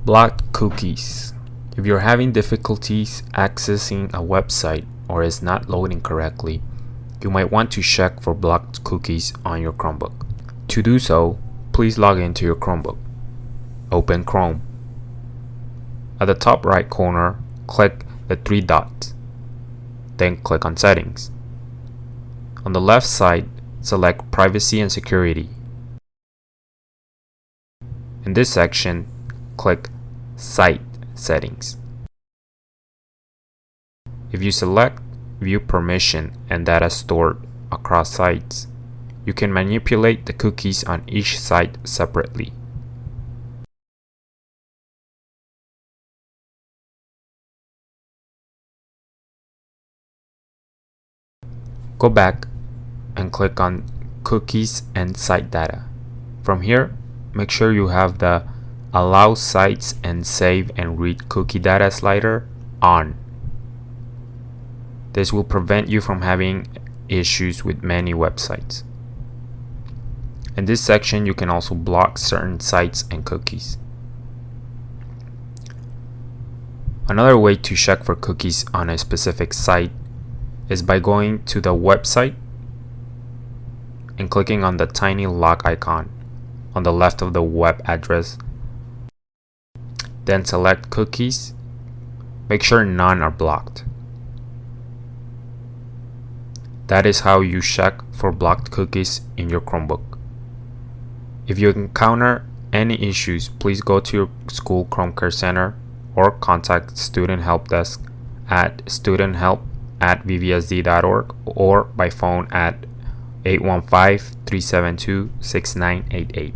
Blocked cookies. If you're having difficulties accessing a website or is not loading correctly, you might want to check for blocked cookies on your Chromebook. To do so, please log into your Chromebook. Open Chrome. At the top right corner, click the three dots. Then click on Settings. On the left side, select Privacy and Security. In this section, click Site Settings. If you select View Permission and Data Stored across sites, you can manipulate the cookies on each site separately. Go back and click on Cookies and Site Data. From here, make sure you have the Allow Sites and Save and Read Cookie Data slider on. This will prevent you from having issues with many websites. In this section, you can also block certain sites and cookies. Another way to check for cookies on a specific site is by going to the website and clicking on the tiny lock icon on the left of the web address. Then select Cookies. Make sure none are blocked. That is how you check for blocked cookies in your Chromebook. If you encounter any issues, please go to your school Chrome Care Center or contact Student Help Desk at studenthelp@vvsd.org or by phone at 815-372-6988.